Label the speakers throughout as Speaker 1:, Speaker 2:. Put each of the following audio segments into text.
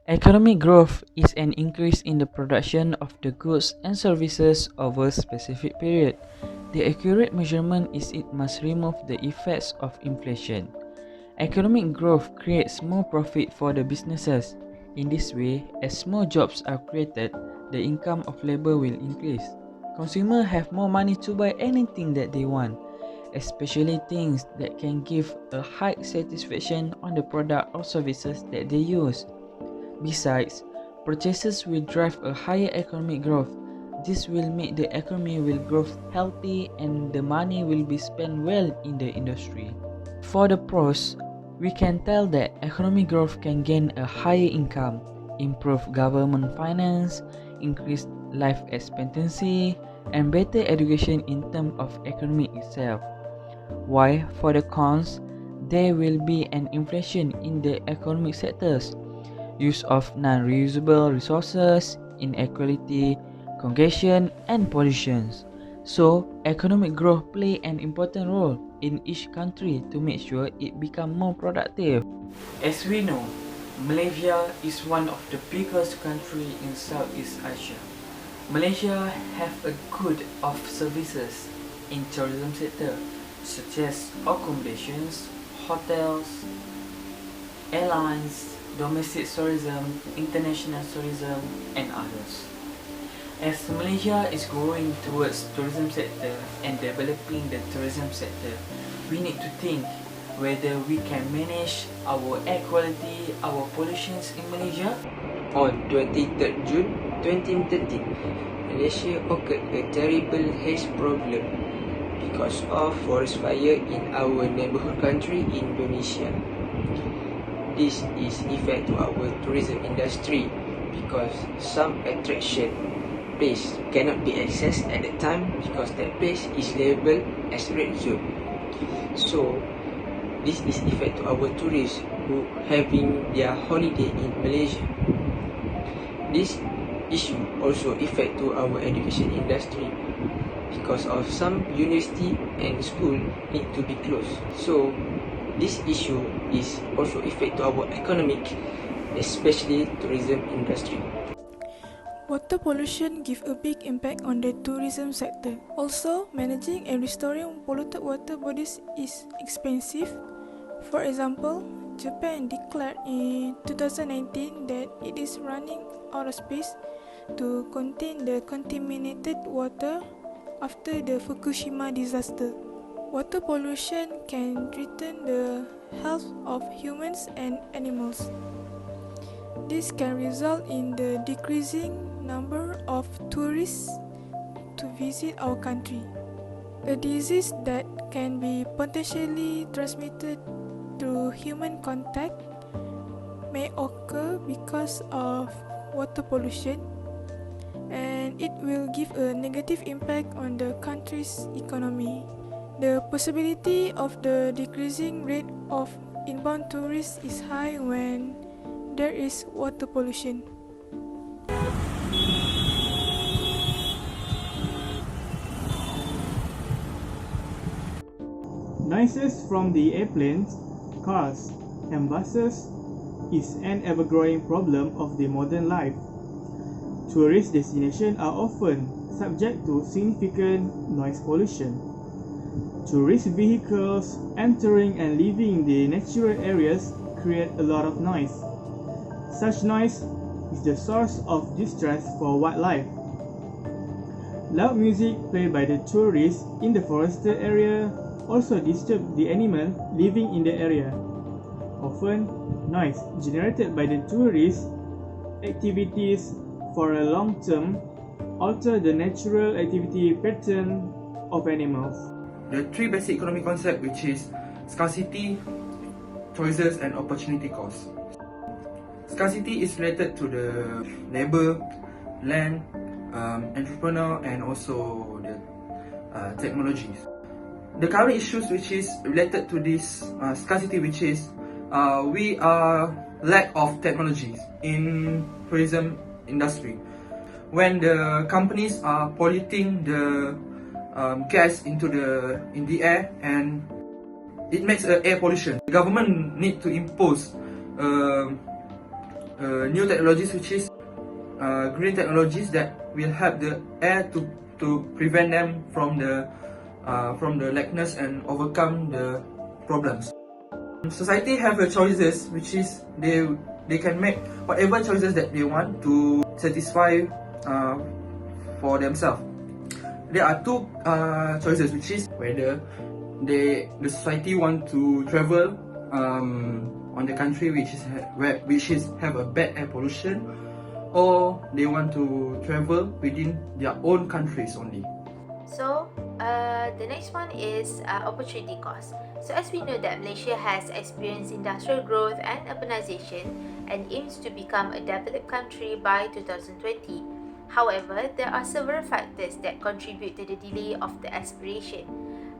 Speaker 1: Economic growth is an increase in the production of the goods and services over a specific period. The accurate measurement is it must remove the effects of inflation. Economic growth creates more profit for the businesses. In this way, as more jobs are created, the income of labor will increase. Consumers have more money to buy anything that they want, especially things that can give a high satisfaction on the product or services that they use. Besides, purchases will drive a higher economic growth. This will make the economy will grow healthy and the money will be spent well in the industry. For the pros, we can tell that economic growth can gain a higher income, improve government finance, increase life expectancy, and better education in terms of economy itself. While for the cons, there will be an inflation in the economic sectors, use of non-reusable resources, inequality, congestion, and pollution. So, economic growth play an important role in each country to make sure it become more productive. As we know, Malaysia is one of the biggest country in Southeast Asia. Malaysia have a good of services in tourism sector such as accommodations, hotels, airlines, domestic tourism, international tourism, and others. As Malaysia is growing towards tourism sector and developing the tourism sector, we need to think whether we can manage our air quality, our pollutions in Malaysia.
Speaker 2: On 23rd June 2013, Malaysia occurred a terrible haze problem because of forest fire in our neighbourhood country Indonesia. This is effect to our tourism industry because some attraction place cannot be accessed at the time because that place is labelled as red zone. So this is effect to our tourists who having their holiday in Malaysia. This issue also affect to our education industry because of some university and school need to be closed. So this issue is also affect to our economic, especially tourism industry.
Speaker 3: Water pollution gives a big impact on the tourism sector. Also, managing and restoring polluted water bodies is expensive. For example, Japan declared in 2019 that it is running out of space to contain the contaminated water after the Fukushima disaster. Water pollution can threaten the health of humans and animals. This can result in the decreasing number of tourists to visit our country. A disease that can be potentially transmitted through human contact may occur because of water pollution, and it will give a negative impact on the country's economy. The possibility of the decreasing rate of inbound tourists is high when there is water pollution.
Speaker 4: Noises from the airplanes, cars, and buses is an ever-growing problem of the modern life. Tourist destinations are often subject to significant noise pollution. Tourist vehicles entering and leaving the natural areas create a lot of noise. Such noise is the source of distress for wildlife. Loud music played by the tourists in the forested area also disturb the animal living in the area. Often, noise generated by the tourist activities for a long term alter the natural activity pattern of animals.
Speaker 5: The three basic economic concepts, which is scarcity, choices, and opportunity cost. Scarcity is related to the labor, land, entrepreneur, and also the technologies. The current issues which is related to this scarcity, which is we are lack of technologies in tourism industry. When the companies are polluting the gas in the air, and it makes air pollution. The government need to impose new technologies, which is green technologies that will help the air to prevent them from the lackness and overcome the problems. Society have the choices, which is they can make whatever choices that they want to satisfy for themselves. There are two choices, which is whether the society want to travel on the country which is have a bad air pollution, or they want to travel within their own countries only.
Speaker 6: So the next one is opportunity cost. So as we know that Malaysia has experienced industrial growth and urbanization and aims to become a developed country by 2020. However, there are several factors that contribute to the delay of the aspiration.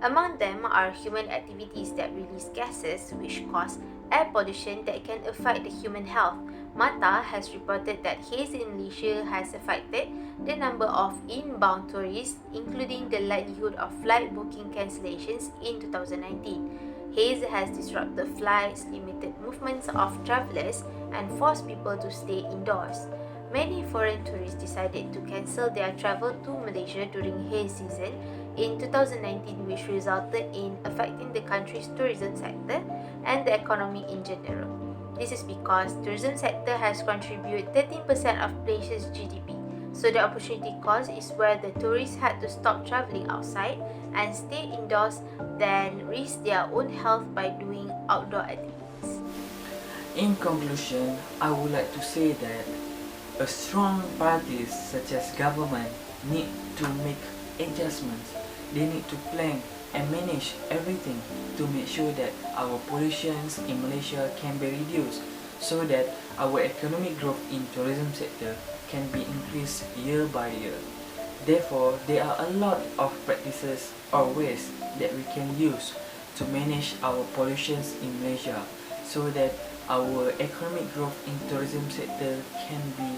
Speaker 6: Among them are human activities that release gases which cause air pollution that can affect the human health. MATA has reported that haze in Malaysia has affected the number of inbound tourists, including the likelihood of flight booking cancellations in 2019. Haze has disrupted flights, limited movements of travellers, and forced people to stay indoors. Many foreign tourists decided to cancel their travel to Malaysia during haze season in 2019, which resulted in affecting the country's tourism sector and the economy in general. This is because tourism sector has contributed 13% of Malaysia's GDP. So the opportunity cost is where the tourists had to stop travelling outside and stay indoors, then risk their own health by doing outdoor activities.
Speaker 1: In conclusion, I would like to say that a strong parties such as government need to make adjustments. They need to plan and manage everything to make sure that our pollutions in Malaysia can be reduced, so that our economic growth in tourism sector can be increased year by year. Therefore, there are a lot of practices or ways that we can use to manage our pollutions in Malaysia, so that our economic growth in tourism sector can be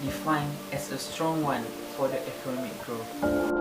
Speaker 1: defined as a strong one for the economic growth.